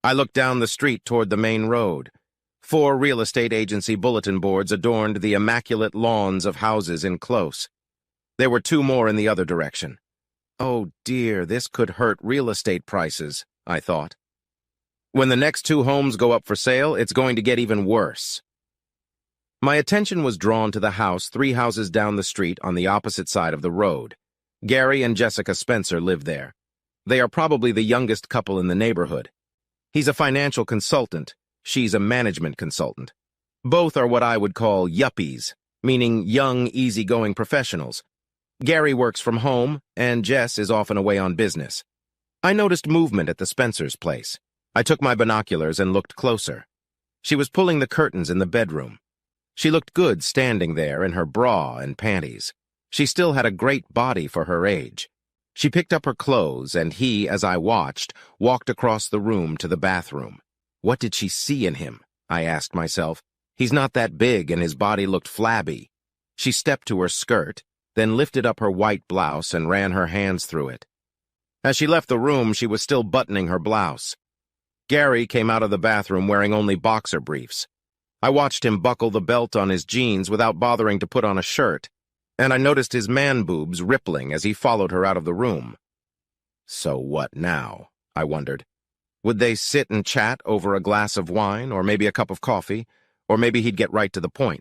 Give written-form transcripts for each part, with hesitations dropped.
I looked down the street toward the main road. 4 real estate agency bulletin boards adorned the immaculate lawns of houses in close. There were 2 more in the other direction. Oh dear, this could hurt real estate prices, I thought. When the next 2 homes go up for sale, it's going to get even worse. My attention was drawn to the house 3 houses down the street on the opposite side of the road. Gary and Jessica Spencer live there. They are probably the youngest couple in the neighborhood. He's a financial consultant. She's a management consultant. Both are what I would call yuppies, meaning young, easygoing professionals. Gary works from home, and Jess is often away on business. I noticed movement at the Spencer's place. I took my binoculars and looked closer. She was pulling the curtains in the bedroom. She looked good standing there in her bra and panties. She still had a great body for her age. She picked up her clothes, and he, as I watched, walked across the room to the bathroom. What did she see in him? I asked myself. He's not that big, and his body looked flabby. She stepped to her skirt, then lifted up her white blouse and ran her hands through it. As she left the room, she was still buttoning her blouse. Gary came out of the bathroom wearing only boxer briefs. I watched him buckle the belt on his jeans without bothering to put on a shirt, and I noticed his man-boobs rippling as he followed her out of the room. So what now? I wondered. Would they sit and chat over a glass of wine, or maybe a cup of coffee, or maybe he'd get right to the point?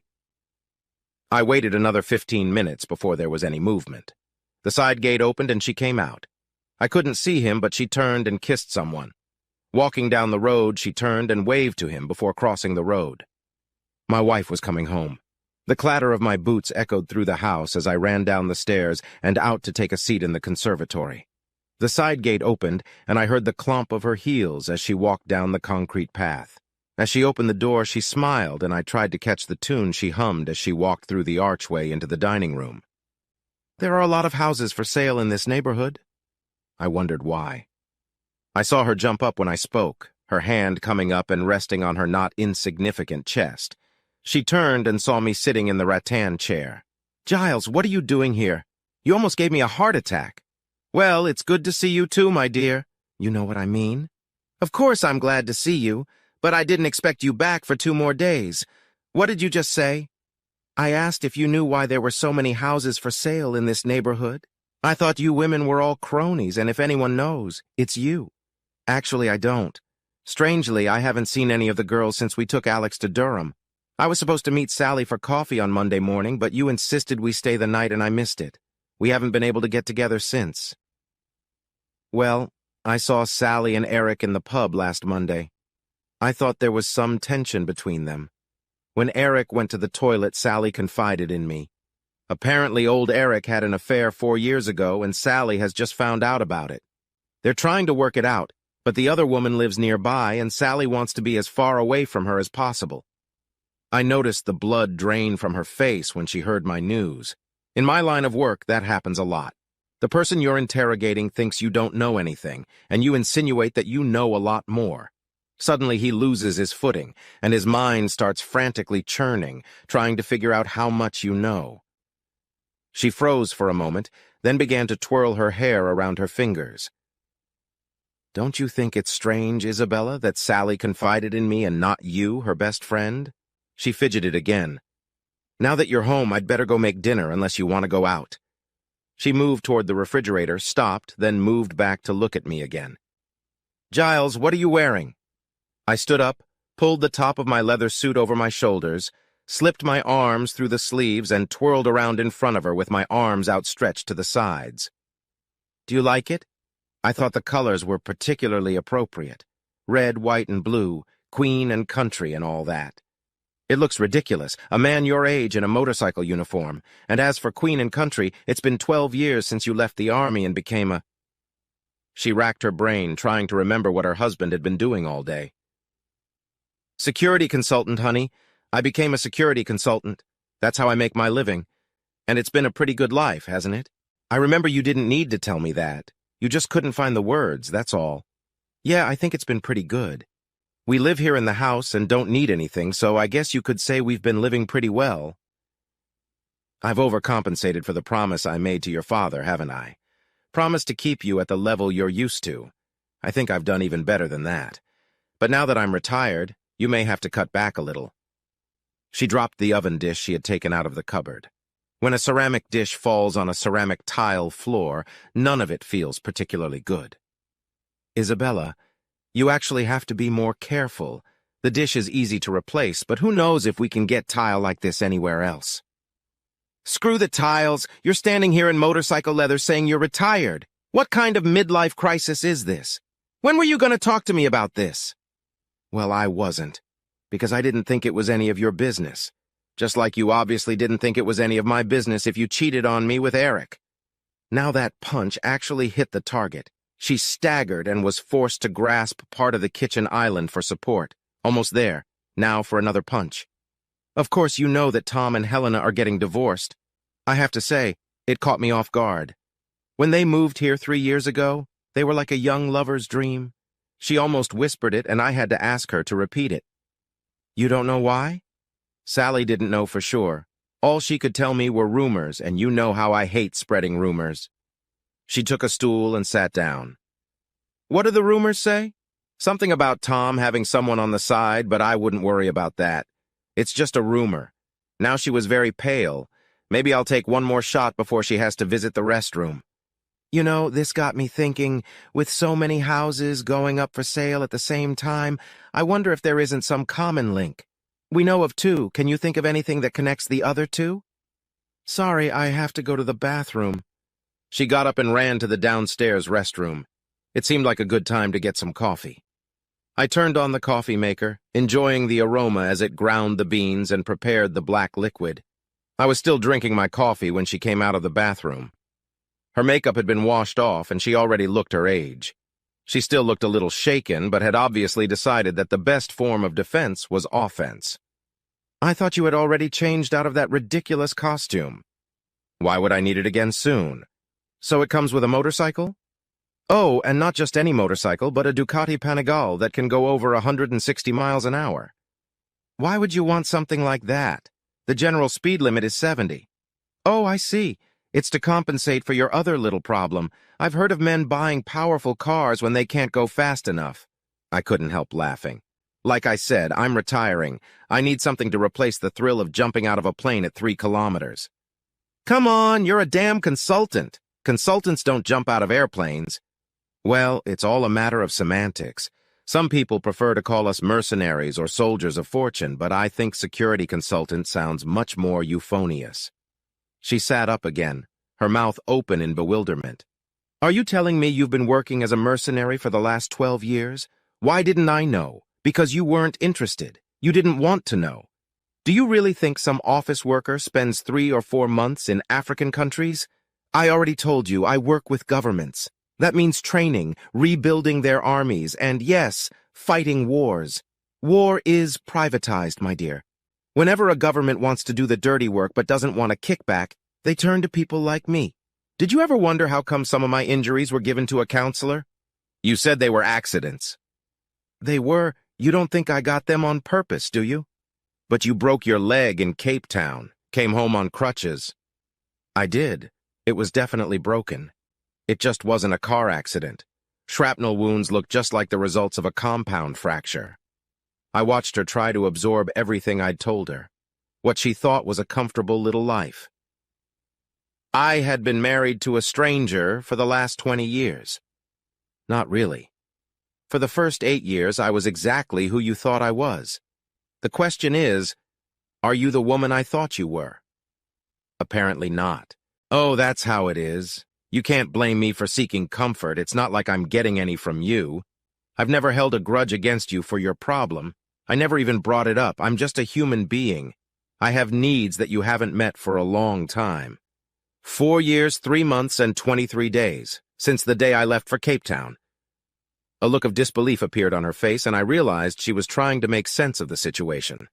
I waited another 15 minutes before there was any movement. The side gate opened and she came out. I couldn't see him, but she turned and kissed someone. Walking down the road, she turned and waved to him before crossing the road. My wife was coming home. The clatter of my boots echoed through the house as I ran down the stairs and out to take a seat in the conservatory. The side gate opened, and I heard the clomp of her heels as she walked down the concrete path. As she opened the door, she smiled, and I tried to catch the tune she hummed as she walked through the archway into the dining room. There are a lot of houses for sale in this neighborhood. I wondered why. I saw her jump up when I spoke, her hand coming up and resting on her not insignificant chest. She turned and saw me sitting in the rattan chair. "Giles, what are you doing here? You almost gave me a heart attack." "Well, it's good to see you too, my dear. You know what I mean?" "Of course I'm glad to see you, but I didn't expect you back for 2 more days. What did you just say?" "I asked if you knew why there were so many houses for sale in this neighborhood. I thought you women were all cronies, and if anyone knows, it's you." "Actually, I don't. Strangely, I haven't seen any of the girls since we took Alex to Durham. I was supposed to meet Sally for coffee on Monday morning, but you insisted we stay the night and I missed it. We haven't been able to get together since." "Well, I saw Sally and Eric in the pub last Monday. I thought there was some tension between them. When Eric went to the toilet, Sally confided in me. Apparently old Eric had an affair 4 years ago, and Sally has just found out about it. They're trying to work it out, but the other woman lives nearby, and Sally wants to be as far away from her as possible." I noticed the blood drain from her face when she heard my news. In my line of work, that happens a lot. The person you're interrogating thinks you don't know anything, and you insinuate that you know a lot more. Suddenly he loses his footing, and his mind starts frantically churning, trying to figure out how much you know. She froze for a moment, then began to twirl her hair around her fingers. "Don't you think it's strange, Isabella, that Sally confided in me and not you, her best friend?" She fidgeted again. "Now that you're home, I'd better go make dinner unless you want to go out." She moved toward the refrigerator, stopped, then moved back to look at me again. "Giles, what are you wearing?" I stood up, pulled the top of my leather suit over my shoulders, slipped my arms through the sleeves, and twirled around in front of her with my arms outstretched to the sides. "Do you like it?" I thought the colors were particularly appropriate. Red, white, and blue, queen and country and all that. "It looks ridiculous, a man your age in a motorcycle uniform. And as for queen and country, it's been 12 years since you left the army and became a—" She racked her brain, trying to remember what her husband had been doing all day. "Security consultant, honey. I became a security consultant. That's how I make my living. And it's been a pretty good life, hasn't it? I remember you didn't need to tell me that. You just couldn't find the words, that's all. Yeah, I think it's been pretty good. We live here in the house and don't need anything, so I guess you could say we've been living pretty well." "I've overcompensated for the promise I made to your father, haven't I? Promised to keep you at the level you're used to. I think I've done even better than that. But now that I'm retired, you may have to cut back a little. She dropped the oven dish she had taken out of the cupboard. When a ceramic dish falls on a ceramic tile floor, none of it feels particularly good. Isabella, you actually have to be more careful. The dish is easy to replace, but who knows if we can get tile like this anywhere else. Screw the tiles. You're standing here in motorcycle leather saying you're retired. What kind of midlife crisis is this? When were you going to talk to me about this? Well, I wasn't, because I didn't think it was any of your business. Just like you obviously didn't think it was any of my business if you cheated on me with Eric. Now that punch actually hit the target. She staggered and was forced to grasp part of the kitchen island for support. Almost there. Now for another punch. Of course, you know that Tom and Helena are getting divorced. I have to say, it caught me off guard. When they moved here 3 years ago, they were like a young lover's dream. She almost whispered it, and I had to ask her to repeat it. You don't know why? Sally didn't know for sure. All she could tell me were rumors, and you know how I hate spreading rumors. She took a stool and sat down. What do the rumors say? Something about Tom having someone on the side, but I wouldn't worry about that. It's just a rumor. Now she was very pale. Maybe I'll take one more shot before she has to visit the restroom. You know, this got me thinking, with so many houses going up for sale at the same time, I wonder if there isn't some common link. We know of 2. Can you think of anything that connects the other 2? Sorry, I have to go to the bathroom. She got up and ran to the downstairs restroom. It seemed like a good time to get some coffee. I turned on the coffee maker, enjoying the aroma as it ground the beans and prepared the black liquid. I was still drinking my coffee when she came out of the bathroom. Her makeup had been washed off, and she already looked her age. She still looked a little shaken, but had obviously decided that the best form of defense was offense. I thought you had already changed out of that ridiculous costume. Why would I need it again soon? So it comes with a motorcycle? Oh, and not just any motorcycle, but a Ducati Panigale that can go over 160 miles an hour. Why would you want something like that? The general speed limit is 70. Oh, I see. It's to compensate for your other little problem. I've heard of men buying powerful cars when they can't go fast enough. I couldn't help laughing. Like I said, I'm retiring. I need something to replace the thrill of jumping out of a plane at 3 kilometers. Come on, you're a damn consultant. Consultants don't jump out of airplanes. Well, it's all a matter of semantics. Some people prefer to call us mercenaries or soldiers of fortune, but I think security consultant sounds much more euphonious. She sat up again, her mouth open in bewilderment. Are you telling me you've been working as a mercenary for the last 12 years? Why didn't I know? Because you weren't interested. You didn't want to know. Do you really think some office worker spends 3 or 4 months in African countries? I already told you I work with governments. That means training, rebuilding their armies, and yes, fighting wars. War is privatized, my dear. Whenever a government wants to do the dirty work but doesn't want a kickback, they turn to people like me. Did you ever wonder how come some of my injuries were given to a counselor? You said they were accidents. They were. You don't think I got them on purpose, do you? But you broke your leg in Cape Town, came home on crutches. I did. It was definitely broken. It just wasn't a car accident. Shrapnel wounds looked just like the results of a compound fracture. I watched her try to absorb everything I'd told her, what she thought was a comfortable little life. I had been married to a stranger for the last 20 years. Not really. For the first 8 years, I was exactly who you thought I was. The question is, are you the woman I thought you were? Apparently not. Oh, that's how it is. You can't blame me for seeking comfort. It's not like I'm getting any from you. I've never held a grudge against you for your problem. I never even brought it up. I'm just a human being. I have needs that you haven't met for a long time. 4 years, 3 months, and 23 days, since the day I left for Cape Town. A look of disbelief appeared on her face, and I realized she was trying to make sense of the situation.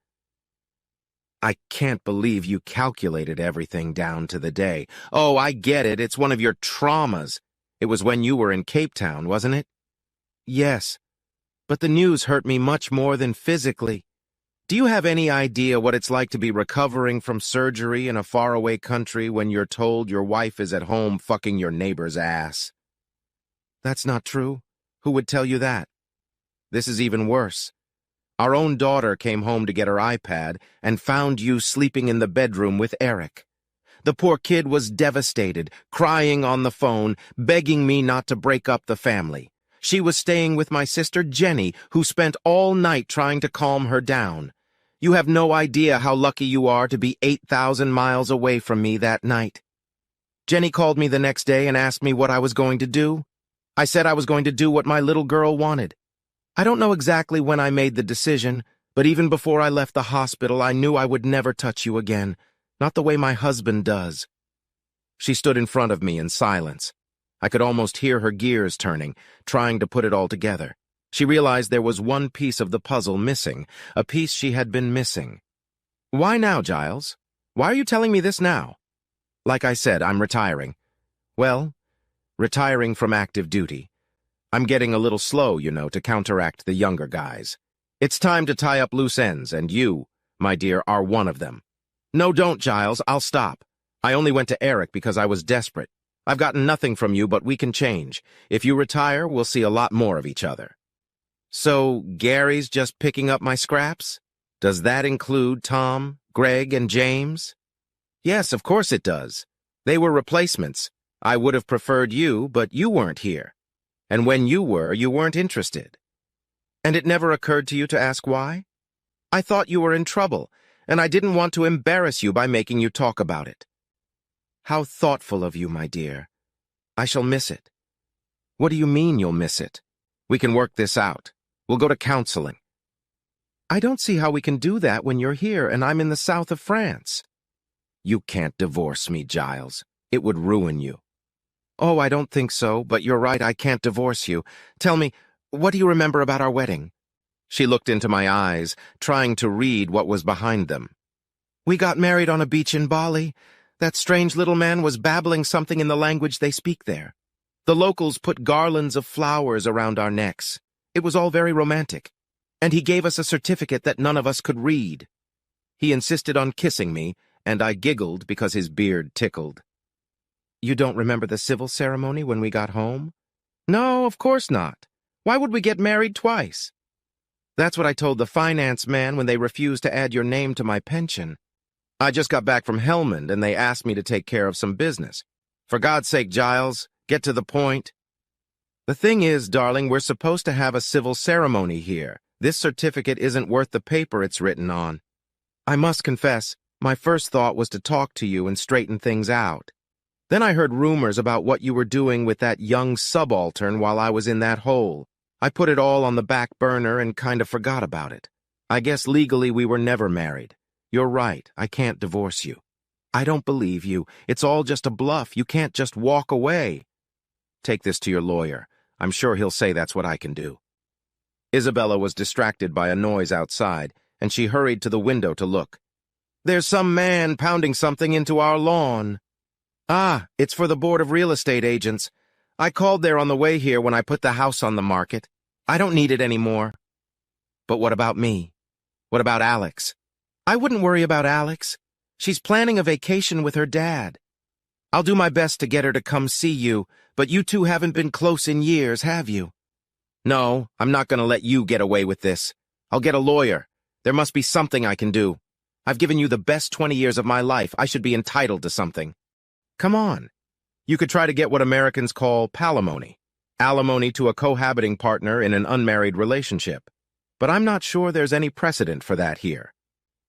I can't believe you calculated everything down to the day. Oh, I get it. It's one of your traumas. It was when you were in Cape Town, wasn't it? Yes, but the news hurt me much more than physically. Do you have any idea what it's like to be recovering from surgery in a faraway country when you're told your wife is at home fucking your neighbor's ass? That's not true. Who would tell you that? this is even worse. Our own daughter came home to get her iPad and found you sleeping in the bedroom with Eric. The poor kid was devastated, crying on the phone, begging me not to break up the family. She was staying with my sister Jenny, who spent all night trying to calm her down. You have no idea how lucky you are to be 8,000 miles away from me that night. Jenny called me the next day and asked me what I was going to do. I said I was going to do what my little girl wanted. I don't know exactly when I made the decision, but even before I left the hospital, I knew I would never touch you again, not the way my husband does. She stood in front of me in silence. I could almost hear her gears turning, trying to put it all together. She realized there was one piece of the puzzle missing, a piece she had been missing. Why now, Giles? Why are you telling me this now? Like I said, I'm retiring. Well, retiring from active duty. I'm getting a little slow, to counteract the younger guys. It's time to tie up loose ends, and you, my dear, are one of them. No, don't, Giles. I'll stop. I only went to Eric because I was desperate. I've gotten nothing from you, but we can change. If you retire, we'll see a lot more of each other. So, Gary's just picking up my scraps? Does that include Tom, Greg, and James? Yes, of course it does. They were replacements. I would have preferred you, but you weren't here. And when you were, you weren't interested. And it never occurred to you to ask why? I thought you were in trouble, and I didn't want to embarrass you by making you talk about it. How thoughtful of you, my dear. I shall miss it. What do you mean you'll miss it? We can work this out. We'll go to counseling. I don't see how we can do that when you're here and I'm in the south of France. You can't divorce me, Giles. It would ruin you. Oh, I don't think so, but you're right, I can't divorce you. Tell me, what do you remember about our wedding? She looked into my eyes, trying to read what was behind them. We got married on a beach in Bali. That strange little man was babbling something in the language they speak there. The locals put garlands of flowers around our necks. It was all very romantic. And he gave us a certificate that none of us could read. He insisted on kissing me, and I giggled because his beard tickled. You don't remember the civil ceremony when we got home? No, of course not. Why would we get married twice? That's what I told the finance man when they refused to add your name to my pension. I just got back from Helmand, and they asked me to take care of some business. For God's sake, Giles, get to the point. The thing is, darling, we're supposed to have a civil ceremony here. This certificate isn't worth the paper it's written on. I must confess, my first thought was to talk to you and straighten things out. Then I heard rumors about what you were doing with that young subaltern while I was in that hole. I put it all on the back burner and kind of forgot about it. I guess legally we were never married. You're right, I can't divorce you. I don't believe you. It's all just a bluff. You can't just walk away. Take this to your lawyer. I'm sure he'll say that's what I can do. Isabella was distracted by a noise outside, and she hurried to the window to look. There's some man pounding something into our lawn. Ah, it's for the Board of Real Estate Agents. I called there on the way here when I put the house on the market. I don't need it anymore. But what about me? What about Alex? I wouldn't worry about Alex. She's planning a vacation with her dad. I'll do my best to get her to come see you, but you two haven't been close in years, have you? No, I'm not going to let you get away with this. I'll get a lawyer. There must be something I can do. I've given you the best 20 years of my life. I should be entitled to something. Come on. You could try to get what Americans call palimony, alimony to a cohabiting partner in an unmarried relationship. But I'm not sure there's any precedent for that here.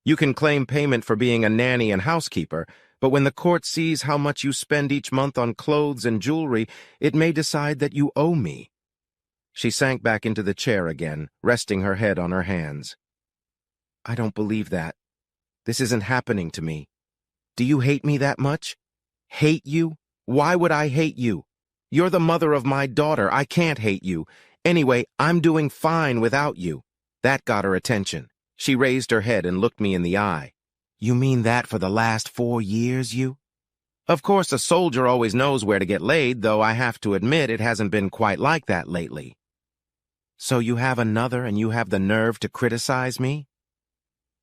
You can claim payment for being a nanny and housekeeper, but when the court sees how much you spend each month on clothes and jewelry, it may decide that you owe me. She sank back into the chair again, resting her head on her hands. I don't believe that. This isn't happening to me. Do you hate me that much? Hate you? Why would I hate you? You're the mother of my daughter. I can't hate you. Anyway, I'm doing fine without you. That got her attention. She raised her head and looked me in the eye. You mean that for the last 4 years, you? Of course, a soldier always knows where to get laid, though I have to admit it hasn't been quite like that lately. So you have another and you have the nerve to criticize me?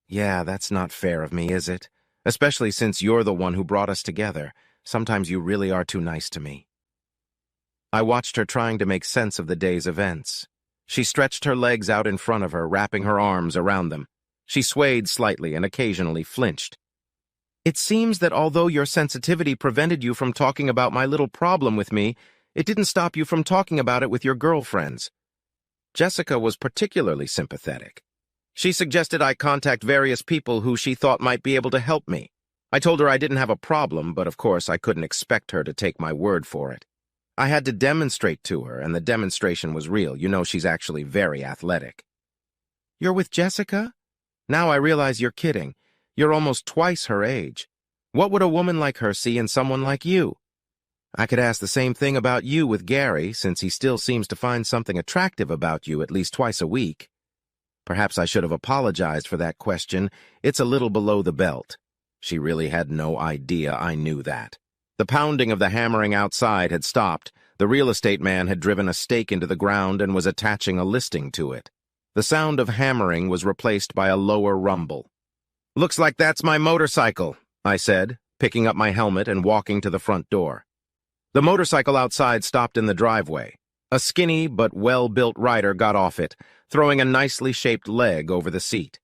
Yeah, that's not fair of me, is it? Especially since you're the one who brought us together. Sometimes you really are too nice to me. I watched her trying to make sense of the day's events. She stretched her legs out in front of her, wrapping her arms around them. She swayed slightly and occasionally flinched. It seems that although your sensitivity prevented you from talking about my little problem with me, it didn't stop you from talking about it with your girlfriends. Jessica was particularly sympathetic. She suggested I contact various people who she thought might be able to help me. I told her I didn't have a problem, but of course I couldn't expect her to take my word for it. I had to demonstrate to her, and the demonstration was real. You know, she's actually very athletic. You're with Jessica? Now I realize you're kidding. You're almost twice her age. What would a woman like her see in someone like you? I could ask the same thing about you with Gary, since he still seems to find something attractive about you at least twice a week. Perhaps I should have apologized for that question. It's a little below the belt. She really had no idea I knew that. The pounding of the hammering outside had stopped. The real estate man had driven a stake into the ground and was attaching a listing to it. The sound of hammering was replaced by a lower rumble. "Looks like that's my motorcycle," I said, picking up my helmet and walking to the front door. The motorcycle outside stopped in the driveway. A skinny but well-built rider got off it, throwing a nicely shaped leg over the seat.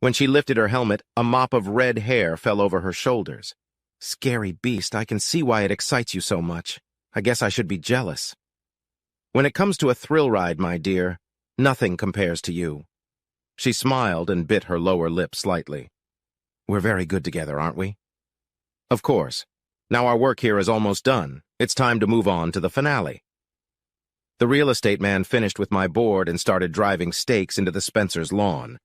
When she lifted her helmet, a mop of red hair fell over her shoulders. "Scary beast, I can see why it excites you so much. I guess I should be jealous." "When it comes to a thrill ride, my dear, nothing compares to you." She smiled and bit her lower lip slightly. "We're very good together, aren't we?" "Of course. Now our work here is almost done. It's time to move on to the finale." The real estate man finished with my board and started driving stakes into the Spencers' lawn.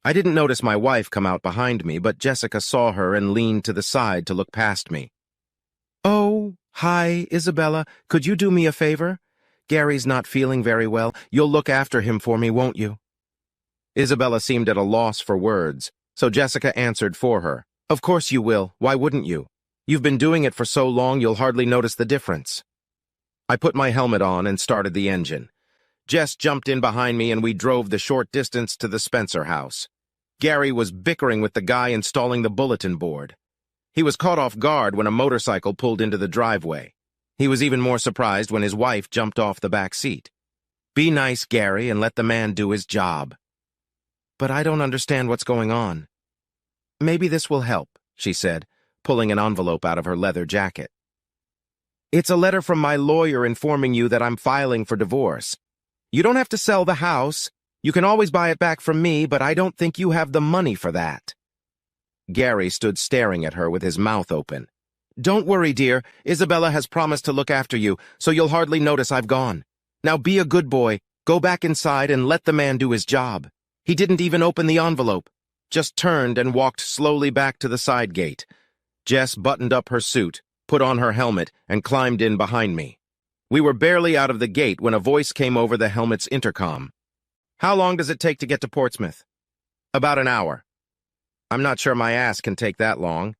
I didn't notice my wife come out behind me, but Jessica saw her and leaned to the side to look past me. "Oh, hi, Isabella. Could you do me a favor? Gary's not feeling very well. You'll look after him for me, won't you?" Isabella seemed at a loss for words, so Jessica answered for her. "Of course you will. Why wouldn't you? You've been doing it for so long you'll hardly notice the difference." I put my helmet on and started the engine. Jess jumped in behind me and we drove the short distance to the Spencer house. Gary was bickering with the guy installing the bulletin board. He was caught off guard when a motorcycle pulled into the driveway. He was even more surprised when his wife jumped off the back seat. "Be nice, Gary, and let the man do his job." "But I don't understand what's going on." "Maybe this will help," she said, pulling an envelope out of her leather jacket. "It's a letter from my lawyer informing you that I'm filing for divorce. You don't have to sell the house. You can always buy it back from me, but I don't think you have the money for that." Gary stood staring at her with his mouth open. "Don't worry, dear. Isabella has promised to look after you, so you'll hardly notice I've gone. Now be a good boy, go back inside and let the man do his job." He didn't even open the envelope, just turned and walked slowly back to the side gate. Jess buttoned up her suit, put on her helmet, and climbed in behind me. We were barely out of the gate when a voice came over the helmet's intercom. "How long does it take to get to Portsmouth?" "About an hour." "I'm not sure my ass can take that long."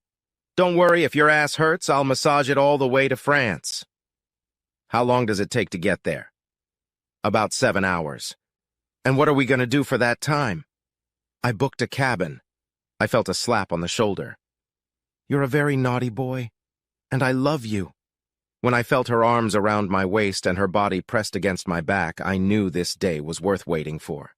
"Don't worry, if your ass hurts, I'll massage it all the way to France." "How long does it take to get there?" "About 7 hours." "And what are we going to do for that time?" "I booked a cabin." I felt a slap on the shoulder. "You're a very naughty boy, and I love you." When I felt her arms around my waist and her body pressed against my back, I knew this day was worth waiting for.